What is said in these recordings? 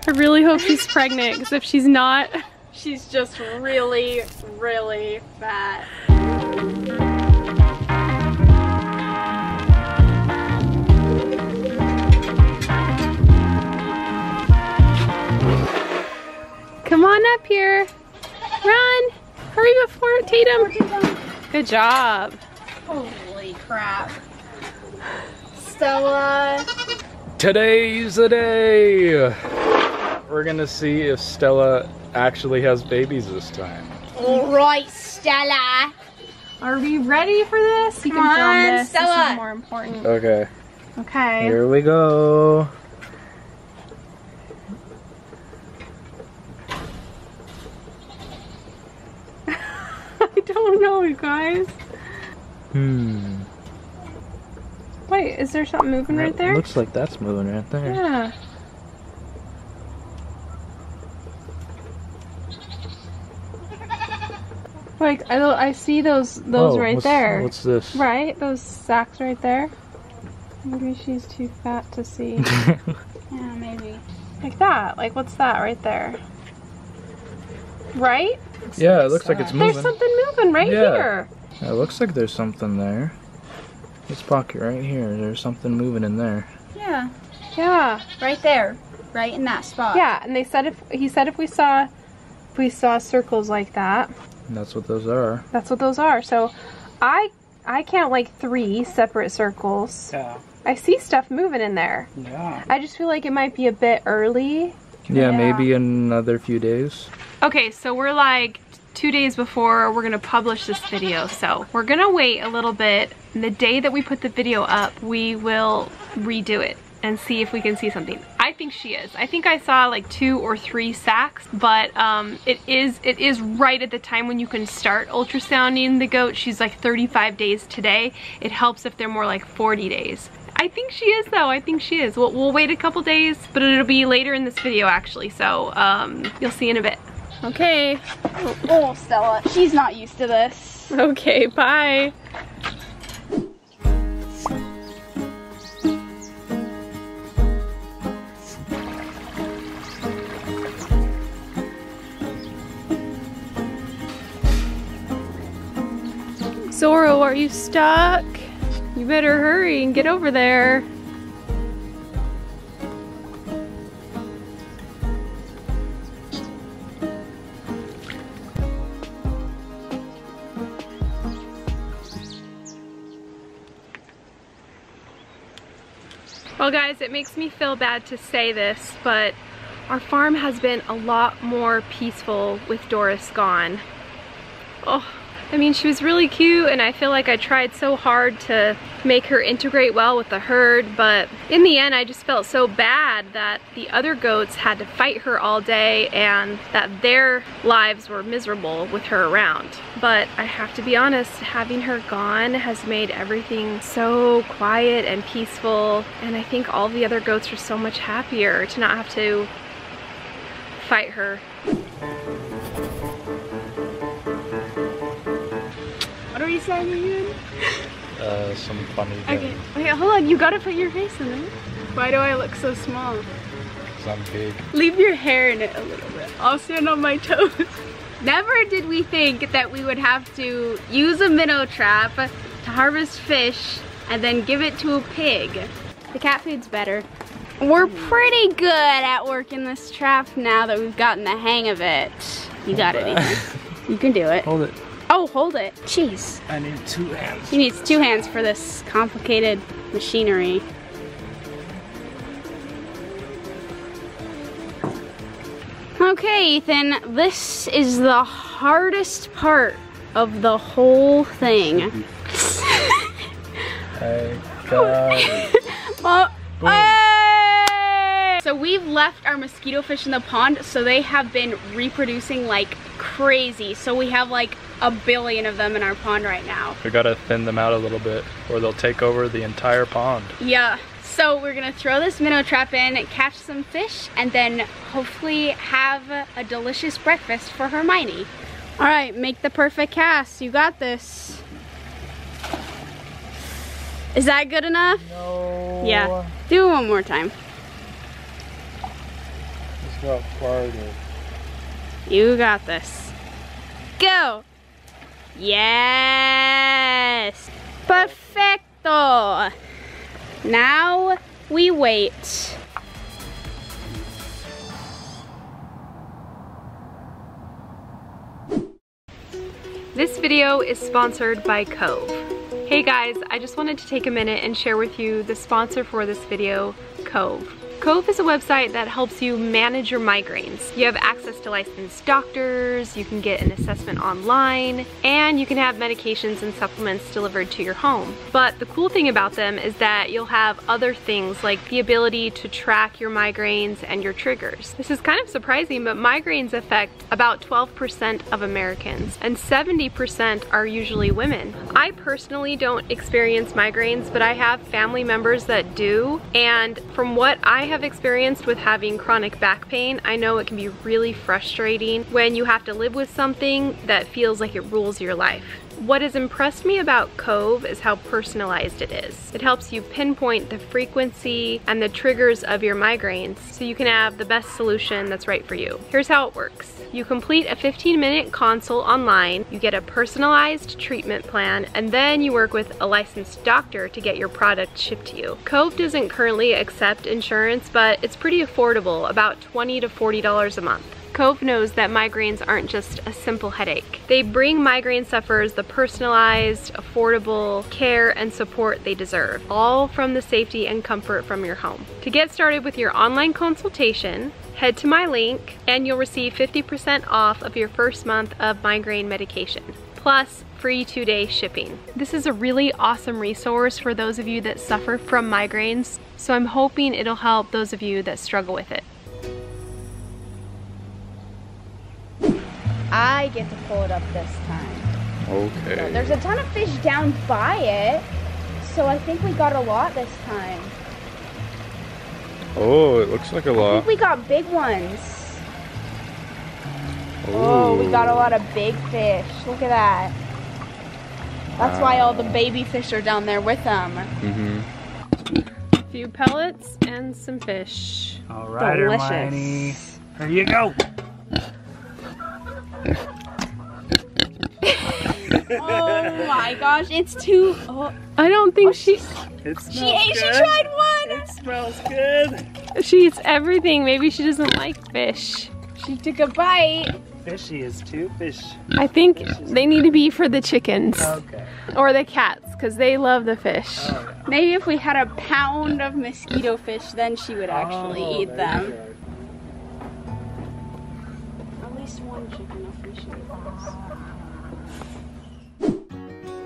I really hope she's pregnant, because if she's not, she's just really, really fat. Come on up here. Run. Hurry before Tatum. Good job. Holy crap. Stella. Today's the day. We're gonna see if Stella actually has babies this time. Alright, Stella. Are we ready for this? You Come can film on, this. Stella. This is more important. Okay, Okay. here we go. I don't know, you guys. Wait, is there something moving right there? Looks like that's moving right there. Yeah. Like I see those right there. What's this? Right, those sacks right there. Maybe she's too fat to see. Yeah, maybe. Like that. Like what's that right there? Right? Yeah, it looks like it's moving. There's something moving right here. It looks like there's something there. This pocket right here, there's something moving in there. Yeah. Yeah. Right there. Right in that spot. Yeah, and he said if we saw circles like that. And that's what those are. That's what those are. So I count like 3 separate circles. Yeah. I see stuff moving in there. Yeah. I just feel like it might be a bit early. Yeah, maybe another few days. Okay, so we're like 2 days before we're gonna publish this video, so we're gonna wait a little bit. And the day that we put the video up, we will redo it and see if we can see something. I think she is. I think I saw like 2 or 3 sacks, but it is right at the time when you can start ultrasounding the goat. She's like 35 days today. It helps if they're more like 40 days. I think she is though, I think she is. We'll wait a couple days, but it'll be later in this video actually, so you'll see in a bit. Okay. Oh, Stella. She's not used to this. Okay, bye. Zoro, are you stuck? You better hurry and get over there. Well guys, it makes me feel bad to say this, but our farm has been a lot more peaceful with Doris gone. Oh, I mean, she was really cute and I feel like I tried so hard to make her integrate well with the herd, but in the end I just felt so bad that the other goats had to fight her all day and that their lives were miserable with her around. But I have to be honest, having her gone has made everything so quiet and peaceful, and I think all the other goats are so much happier to not have to fight her. What are you saying again? Some funny thing. Okay, wait, hold on. You gotta put your face in it. Why do I look so small? 'Cause I'm big. Leave your hair in it a little bit. I'll stand on my toes. Never did we think that we would have to use a minnow trap to harvest fish and then give it to a pig. The cat food's better. We're pretty good at working this trap now that we've gotten the hang of it. You got it, Ethan. You can do it. Hold it. Oh, hold it. Jeez. I need 2 hands. He needs 2 hands for this complicated machinery. Okay, Ethan, this is the hardest part of the whole thing. I got it. Well, hey! So we've left our mosquito fish in the pond, so they have been reproducing like crazy. So we have like 1 billion of them in our pond right now. We gotta thin them out a little bit or they'll take over the entire pond. Yeah. So we're gonna throw this minnow trap in, catch some fish, and then hopefully have a delicious breakfast for Hermione. All right, make the perfect cast. You got this. Is that good enough? No. Yeah. Do it one more time. This Step farther. You got this. Go! Yes! Perfecto! Now we wait. This video is sponsored by Cove. Hey guys, I just wanted to take a minute and share with you the sponsor for this video, Cove. Cove is a website that helps you manage your migraines. You have access to licensed doctors, you can get an assessment online, and you can have medications and supplements delivered to your home. But the cool thing about them is that you'll have other things like the ability to track your migraines and your triggers. This is kind of surprising, but migraines affect about 12% of Americans, and 70% are usually women. I personally don't experience migraines, but I have family members that do, and from what I have experienced with having chronic back pain, I know it can be really frustrating when you have to live with something that feels like it rules your life. What has impressed me about Cove is how personalized it is. It helps you pinpoint the frequency and the triggers of your migraines so you can have the best solution that's right for you. Here's how it works. You complete a 15-minute consult online, you get a personalized treatment plan, and then you work with a licensed doctor to get your product shipped to you. Cove doesn't currently accept insurance, but it's pretty affordable, about $20 to $40 a month. Cove knows that migraines aren't just a simple headache. They bring migraine sufferers the personalized, affordable care and support they deserve, all from the safety and comfort from your home. To get started with your online consultation, head to my link and you'll receive 50% off of your first month of migraine medication, plus free 2-day shipping. This is a really awesome resource for those of you that suffer from migraines, so I'm hoping it'll help those of you that struggle with it. I get to pull it up this time. Okay. So there's a ton of fish down by it, so I think we got a lot this time. Oh, it looks like a I lot. think we got big ones. Oh, we got a lot of big fish. Look at that. That's why all the baby fish are down there with them. Mm-hmm. A few pellets and some fish. All right, Delicious. Hermione. Here you go. Oh my gosh, it's too. Oh, I don't think she It smells she ate. She good. tried one. It smells good. eats everything. Maybe she doesn't like fish. She took a bite. Fishy is too fish. I think they need to be for the chickens Okay. or the cats because they love the fish. Oh, yeah. Maybe if we had a pound of mosquito fish, then she would actually Oh, eat there them. you go. At least one chicken appreciates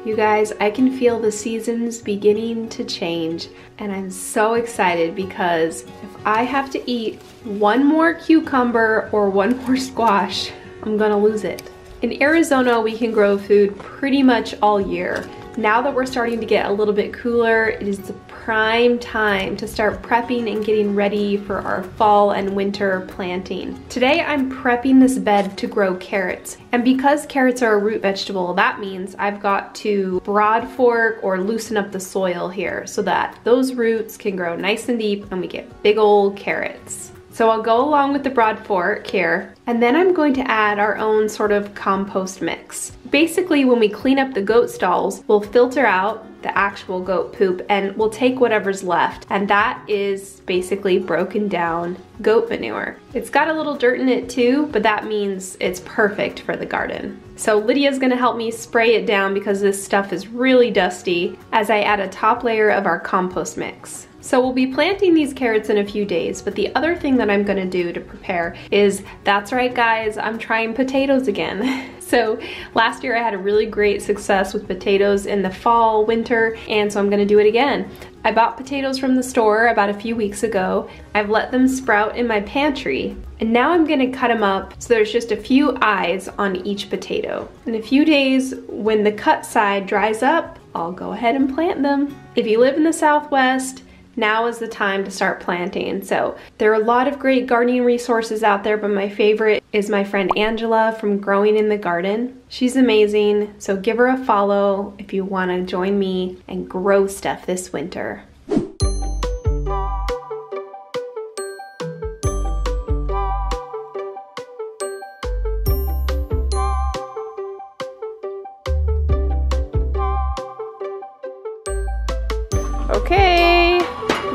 You guys, I can feel the seasons beginning to change, and I'm so excited because if I have to eat one more cucumber or one more squash, I'm gonna lose it. In Arizona, we can grow food pretty much all year. Now that we're starting to get a little bit cooler, it is the prime time to start prepping and getting ready for our fall and winter planting. Today I'm prepping this bed to grow carrots. And because carrots are a root vegetable, that means I've got to broad fork or loosen up the soil here so that those roots can grow nice and deep and we get big old carrots. So I'll go along with the broad fork here, and then I'm going to add our own sort of compost mix. Basically, when we clean up the goat stalls, we'll filter out the actual goat poop and we'll take whatever's left, and that is basically broken down goat manure. It's got a little dirt in it too, but that means it's perfect for the garden. So Lydia's gonna help me spray it down because this stuff is really dusty as I add a top layer of our compost mix. So we'll be planting these carrots in a few days, but the other thing that I'm gonna do to prepare is, that's right guys, I'm trying potatoes again. So last year I had a really great success with potatoes in the fall, winter, and so I'm gonna do it again. I bought potatoes from the store about a few weeks ago. I've let them sprout in my pantry, and now I'm gonna cut them up so there's just a few eyes on each potato. In a few days, when the cut side dries up, I'll go ahead and plant them. If you live in the Southwest, now is the time to start planting. So there are a lot of great gardening resources out there, but my favorite is my friend Angela from Growing in the Garden. She's amazing, so give her a follow if you want to join me and grow stuff this winter.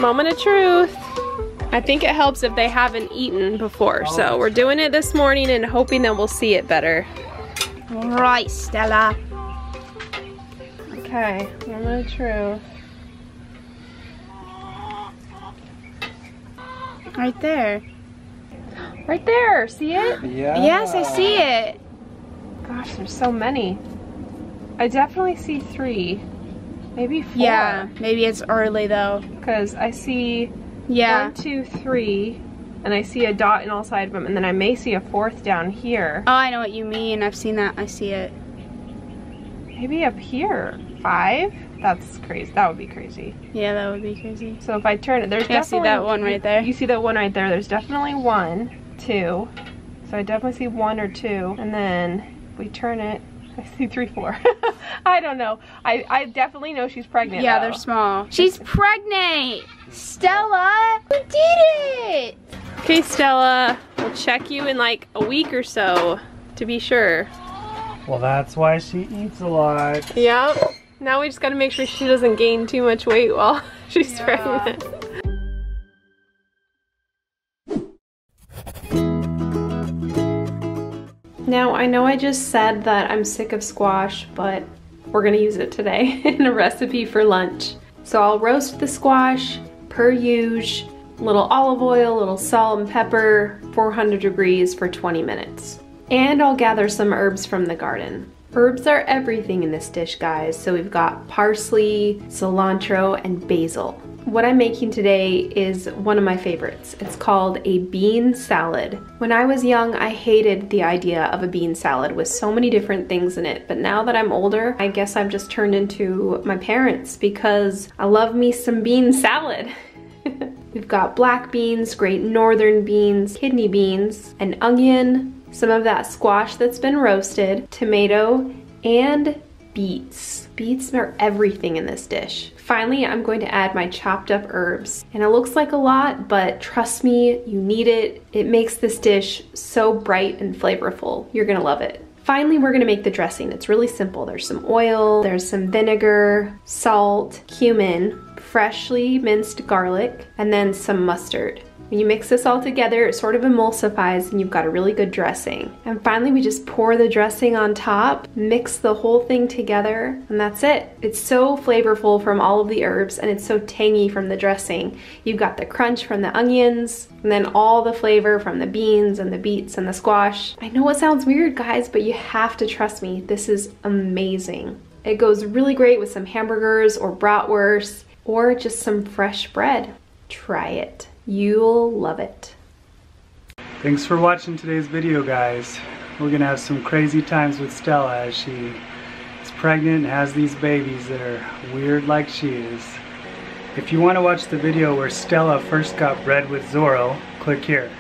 Moment of truth. I think it helps if they haven't eaten before, so we're doing it this morning and hoping that we'll see it better. All right, Stella. Okay, moment of truth. Right there. Right there, see it? Yeah. Yes, I see it. Gosh, there's so many. I definitely see 3, maybe 4. Yeah, maybe it's early though. Because I see Yeah. 1, 2, 3, and I see a dot in all sides of them, and then I may see a 4th down here. Oh, I know what you mean. I've seen that. I see it. Maybe up here, 5? That's crazy. That would be crazy. Yeah, that would be crazy. So if I turn it, there's Yeah, I see definitely that one right there. You see that one right there? There's definitely 1, 2. So I definitely see 1 or 2, and then if we turn it, I see 3, 4. I don't know. I definitely know she's pregnant. Yeah, though. they're small. She's pregnant! Stella! You did it! Okay, Stella, we'll check you in like a week or so to be sure. Well, that's why she eats a lot. Yep. Now we just gotta make sure she doesn't gain too much weight while she's pregnant. Now, I know I just said that I'm sick of squash, but we're gonna use it today in a recipe for lunch. So I'll roast the squash per usual, little olive oil, little salt and pepper, 400 degrees for 20 minutes. And I'll gather some herbs from the garden. Herbs are everything in this dish, guys. So we've got parsley, cilantro, and basil. What I'm making today is one of my favorites. It's called a bean salad. When I was young, I hated the idea of a bean salad with so many different things in it. But now that I'm older, I guess I've just turned into my parents because I love me some bean salad. We've got black beans, great northern beans, kidney beans, an onion, some of that squash that's been roasted, tomato, and beets. Beets are everything in this dish. Finally, I'm going to add my chopped up herbs. And it looks like a lot, but trust me, you need it. It makes this dish so bright and flavorful. You're gonna love it. Finally, we're gonna make the dressing. It's really simple. There's some oil, there's some vinegar, salt, cumin, freshly minced garlic, and then some mustard. When you mix this all together, it sort of emulsifies and you've got a really good dressing. And finally, we just pour the dressing on top, mix the whole thing together, and that's it. It's so flavorful from all of the herbs and it's so tangy from the dressing. You've got the crunch from the onions and then all the flavor from the beans and the beets and the squash. I know it sounds weird, guys, but you have to trust me. This is amazing. It goes really great with some hamburgers or bratwurst or just some fresh bread. Try it. You'll love it. Thanks for watching today's video, guys. We're gonna have some crazy times with Stella as she is pregnant and has these babies that are weird like she is. If you want to watch the video where Stella first got bred with Zorro, click here.